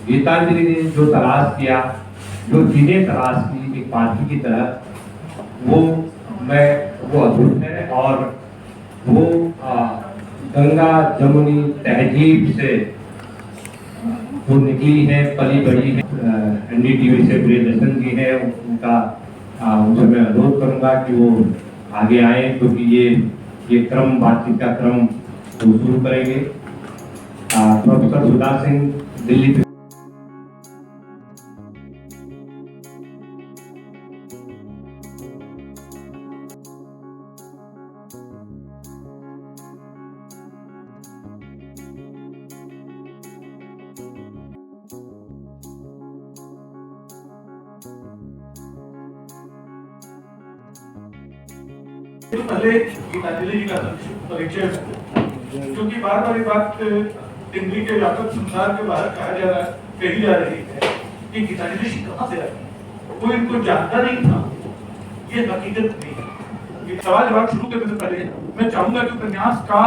गीतांजलि ने जो तलाश किया, जो चीजें तलाश की एक पाठी की तरह, वो अद्भुत है। और वो गंगा जमुनी तहजीब से वो निकली है, पली बड़ी है। एनडीटीवी से प्रियदर्शन जी है, उनसे मैं अनुरोध करूंगा कि वो आगे आए, क्योंकि ये क्रम, बातचीत का क्रम वो शुरू करेंगे। प्रोफेसर सुधा सिंह दिल्ली पहले गीतांजलि जी का परिचय, क्योंकि बार बार ये बात दिल्ली के व्यापक संसार के बाहर कही जा रही है कि गीतांजलि जी कहाँ से आई, कोई इनको जानता नहीं था। ये हकीकत नहीं है। ये सवाल जवाब शुरू करने से पहले मैं चाहूंगा कि उपन्यास का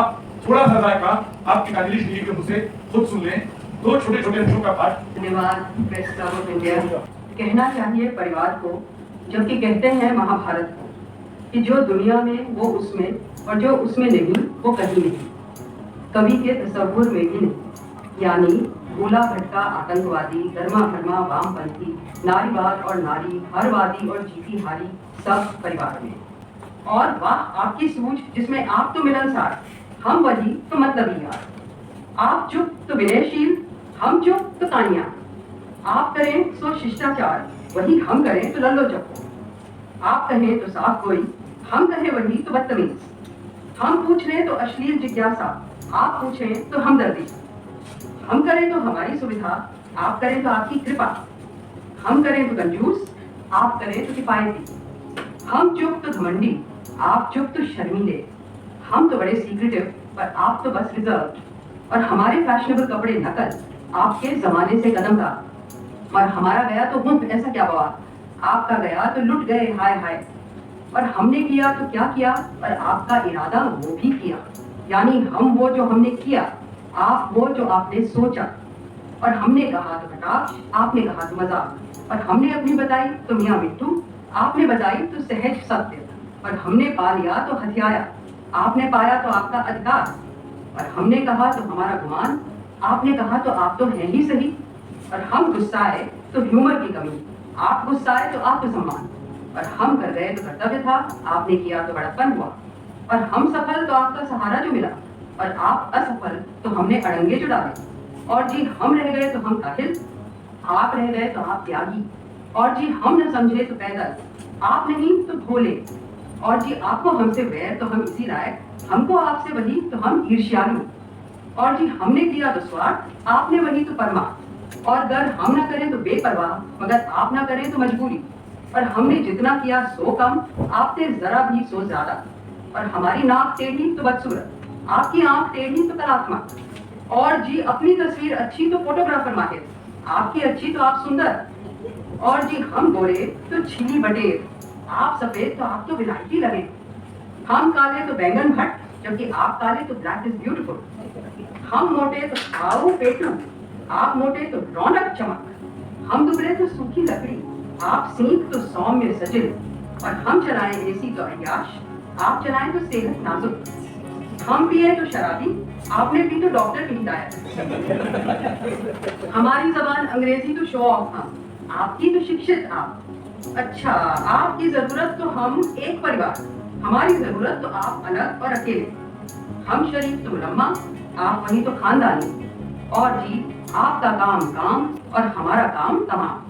थोड़ा सा जायका आप गीतांजलि जी के मुंह से खुद सुन लें। दो छोटे छोटे अंशों का पाठ। धन्यवाद प्रेस क्लब ऑफ इंडिया। कहना चाहिए परिवार को, जबकि कहते हैं महाभारत को, कि जो दुनिया में वो उसमें और जो उसमें नहीं वो कहीं नहीं, कवि के तसव्वुर में भी नहीं। यानी भूला भटका आतंकवादी, धर्मा धर्मा वामपंथी, नारीवाद और नारी, हरवादी और जीती हारी, सब परिवार में। और वाह आपकी सूझ, जिसमें आप तो मिलनसार, हम वही तो मतलबी यार। आप चुप तो विनयशील, हम चुप तो तानिया। आप करें सो शिष्टाचार, वही हम करें तो लल्लो चप्पो। आप कहें तो साफ गोई, हम कहें वही तो बदतमीज। हम पूछ लें तो अश्लील जिज्ञासा, आप पूछें तो हमदर्दी। हम करें तो हमारी सुविधा, आप करें तो आपकी कृपा। हम करें तो कंजूस, आप करें तो किफायती। हम चुप तो घमंडी, आप चुप तो शर्मीले। हम तो बड़े सीक्रेटिव, पर आप तो बस रिजर्व। और हमारे फैशनेबल कपड़े नकल, आपके जमाने से कदम का। और हमारा गया तो हुंफ, ऐसा क्या बवाल, आपका गया तो लुट गए हाय हाय। और हमने किया तो क्या किया, पर आपका इरादा वो भी किया। यानी हम वो जो हमने किया, आप वो जो आपने सोचा। और हमने कहा तो कटाक्ष, आपने कहा तो मजाक। और हमने अपनी बताई तो मियाँ मिट्टू, आपने बताई तो सहज सत्य। और हमने पा लिया तो हथियाया, आपने पाया तो आपका अधिकार। और हमने कहा तो हमारा गुमान, आपने कहा तो आप तो हैं ही सही। और हम गुस्साए तो ह्यूमर की कमी, आप गुस्साए तो आत्मसम्मान। और हम कर गए तो कर्तव्य था, आपने किया तो बड़प्पन हुआ। और हम सफल तो आपका सहारा जो मिला, और आप असफल तो हमने अड़ंगे जो डाले। और जी हम रह गए तो हम काहिल, आप रह गए तो आप त्यागी। और जी हम न समझे तो पैदल, आप नहीं तो भोले। और जी आपको हमसे वैर तो हम इसी लायक, हमको आपसे वही तो हम ईर्ष्यालु। और जी हमने किया तो स्वार्थ, आपने वही तो परमार्थ। और अगर हम न करें तो बेपरवाह, मगर आप न करें तो मजबूरी। और हमने जितना किया सो कम, आपने जरा भी सो ज्यादा। और हमारी नाक टेढ़ी तो बदसूरत, आपकी आंख टेढ़ी तो कलात्मक। और जी अपनी तस्वीर अच्छी तो फोटोग्राफर माहिर, आपकी अच्छी तो आप सुंदर। और जी हम गोरे तो छीली बटेर, आप सफेद तो आप तो विलायती लगे। हम काले तो बैंगन भट्ट, जबकि आप काले तो ब्लैक इज ब्यूटीफुल। हम मोटे तो खाओ पेटू, आप मोटे तो रौनक चमक। हम दुबले तो सूखी लकड़ी, आप सीख तो सौम्य सजिल। और हम चलाएं एसी तो अय्याश, आप चलाएं तो सेहत नाजुक। हम पिए तो शराबी, आपने पी तो डॉक्टर की हिदायत। हमारी जबान अंग्रेजी तो शो ऑफ हम, आपकी तो शिक्षित आप। अच्छा आपकी जरूरत तो हम एक परिवार, हमारी जरूरत तो आप अलग और अकेले। हम शरीफ तो मुलम्मा, आप वही तो खानदानी। और जी आपका काम काम और हमारा काम तमाम।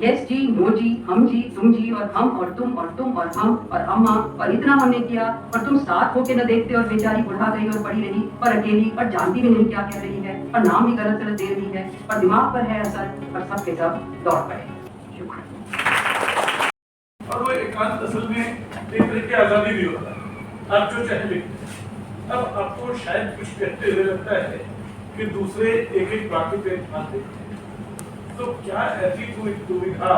यस जी, नो जी, हम जी, तुम जी, और हम और तुम और तुम और हम और अम्मा। और इतना हमने किया, और तुम साथ होके न देखते। और बेचारी बुढ़ा गई और पड़ी रही और अकेली, और जानती भी नहीं क्या कह रही है। और नाम भी गलत गलत दे रही है, और दिमाग पर है असर, और सब के सब दौड़ पड़े। शुक्रिया। और वो एकांत असल में एक तरह की आजादी भी होता है, आप जो चाहे लिखते। अब आपको शायद कुछ कहते हुए लगता है कि दूसरे एक एक वाक्य पे ध्यान देते हैं, तो क्या ऐसी कोई दुविधा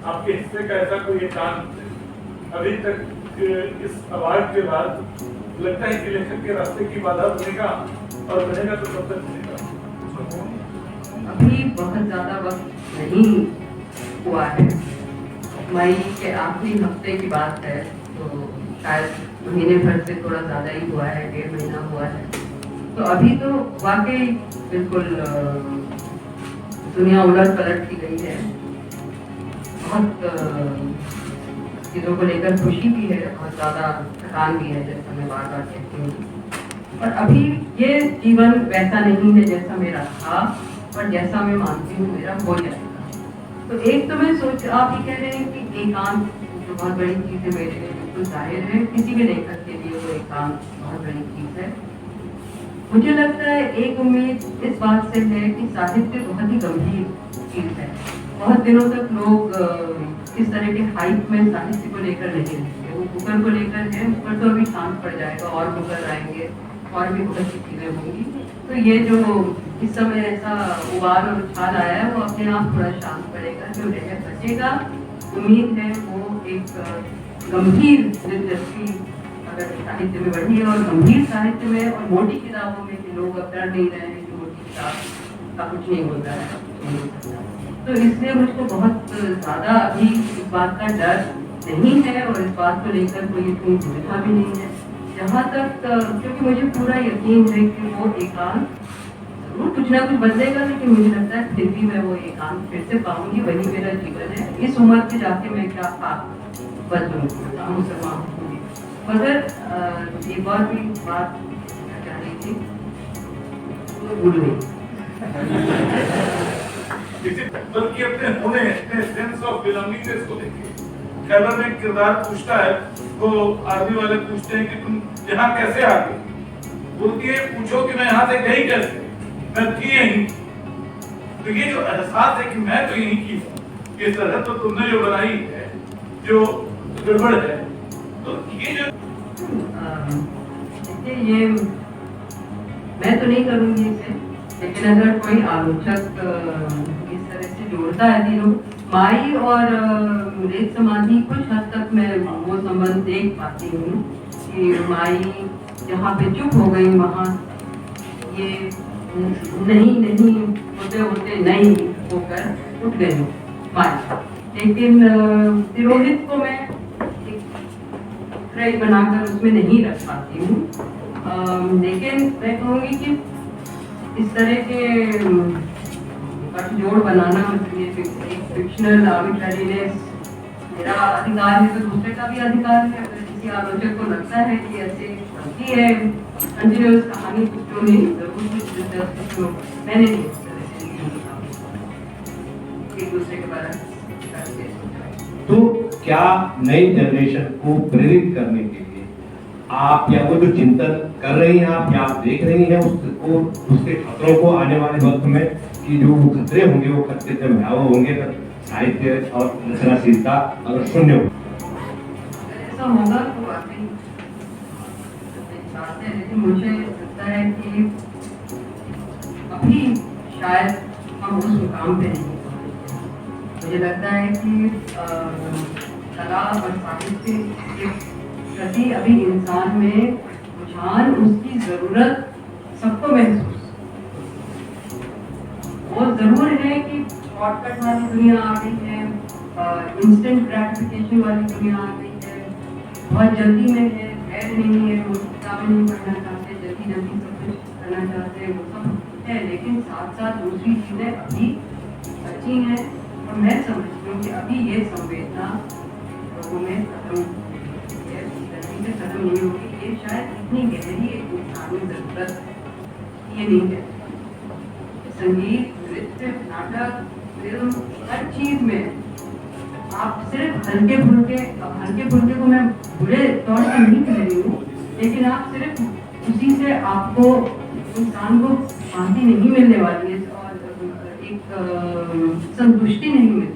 आपके हिस्से का ऐसा कोई एकांत अभी तक इस अवार्ड के बाद लगता है कि लेखक के रास्ते की बाधा बनेगा, और बनेगा तो कब तक बनेगा? अभी बहुत ज़्यादा वक्त नहीं हुआ है। मई के आखिरी हफ्ते की बात है, तो शायद महीने भर से थोड़ा ज़्यादा ही हुआ है, 1.5 महीना हुआ है। तो अभी तो वाकई बिल्कुल दुनिया उलट पलट की गई है। बहुत चीज़ों को लेकर खुशी भी है, बहुत ज़्यादा थकान भी है, जैसा मैं बार बार कहती हूँ। और अभी ये जीवन वैसा नहीं है जैसा मेरा था, और जैसा मैं मानती हूँ मेरा हो जाएगा। तो एक तो मैं आप ही कह रहे हैं कि एकांत जो बहुत बड़ी चीज़ है मेरे लिए, बिल्कुल जाहिर है किसी भी लेखक के लिए वो एकांत बहुत बड़ी चीज़ है। मुझे लगता है एक उम्मीद इस बात से है कि साहित्य बहुत ही गंभीर चीज़ है। बहुत दिनों तक लोग इस तरह के हाइप में साहित्य को लेकर नहीं रहते। वो बुकर को लेकर है, बुकर तो अभी शांत पड़ जाएगा और बुकर आएंगे और भी बहुत सी चीज़ें होंगी। तो ये जो इस समय ऐसा उबाल और उछाल आया है वो अपने आप थोड़ा शांत पड़ेगा। जो रह बचेगा उम्मीद है वो एक गंभीर दिलचस्पी अगर साहित्य में बढ़ी है, और गंभीर साहित्य में और मोटी किताबों में कि लोग अब डर नहीं रहे हैं कि मोटी किताब का कुछ नहीं होता है। तो इसलिए मुझको बहुत ज़्यादा अभी इस बात का डर नहीं है, और इस बात को लेकर कोई इतनी दुविधा भी नहीं है। जहाँ तक क्योंकि मुझे पूरा यकीन है कि वो एकांत जरूर कुछ ना कुछ बदलेगा, लेकिन मुझे लगता है फिर भी मैं वो एकांत फिर से पाऊंगी। वही मेरा जीवन है। इस उम्र पे जाके मैं क्या बदलूंगी। मगर एक और भी बात क्या रही थी तो भूल गई। बल्कि अपने होने, अपने सेंस ऑफ बिलोंगिंग से इसको देखिए। खैबर में किरदार पूछता है, वो आर्मी वाले पूछते हैं कि तुम यहाँ कैसे आ गए? बोलती है पूछो कि मैं यहाँ से गई कैसे, मैं थी यहीं। तो ये जो एहसास है कि मैं तो यहीं की हूँ, ये सरहद तो तुमने जो बनाई है जो गड़बड़ है, तो ये जो ये मैं तो नहीं करूँगी इसे, लेकिन अगर कोई आलोचक इस तरह से जोड़ता है तीनों, माई और रेत समाधि, कुछ हद तक मैं वो संबंध देख पाती हूँ कि माई जहाँ पे चुप हो गई वहाँ ये नहीं होते होते नहीं होकर उठ गई माई। लेकिन तिरोहित को मैं एक बनाकर उसमें नहीं रख पाती हूँ। लेकिन मैं कहूँगी कि इस तरह के जोड़ बनाना, मतलब एक फिक्शनल आर्बिट्ररीनेस मेरा अधिकार है तो दूसरे का भी अधिकार है। अगर किसी आलोचक को लगता है कि ऐसे बनती है कंटिन्यूअस कहानी तो नहीं, जरूर कुछ दिलचस्प तो मैंने नहीं इस तरह से एक दूसरे के बारे में। तो क्या नई जनरेशन को प्रेरित करने के लिए आप या वो जो चिंतन कर रही हैं आप, या आप देख रही हैं उसको, उसके खतरों को आने वाले वक्त में कि जो खतरे होंगे वो खतरे जब भयावह होंगे तब साहित्य और रचनाशीलता अगर शून्य हो, ऐसा होगा तो वाकई बात है। लेकिन मुझे लगता है कि अभी शायद हम उस मुकाम पे नहीं। मुझे लगता है कि कला और साहित्य के प्रति अभी इंसान में रुझान, उसकी जरूरत सबको महसूस। वो जरूर है कि शॉर्टकट वाली दुनिया आ गई है, इंस्टेंट ग्रेटिफिकेशन वाली दुनिया आ गई है, बहुत जल्दी में है, खैर नहीं है, वो किताबें नहीं पढ़ना चाहते, जल्दी जल्दी सब कुछ करना चाहते हैं, वो सब है। लेकिन साथ साथ दूसरी चीजें अभी सच्ची हैं, और मैं समझती हूँ कि अभी ये संवेदना लोगों में खत्म नहीं होगी। ये शायद इतनी गहरी एक इंसानी जरूरत ये नहीं है। संगीत, नृत्य, नाटक, फिल्म, हर चीज में आप सिर्फ हल्के फुल्के को मैं बुरे तौर से नहीं कह रही हूँ, लेकिन आप सिर्फ उसी से आपको इंसान को शांति नहीं मिलने वाली है और एक संतुष्टि नहीं मिलती।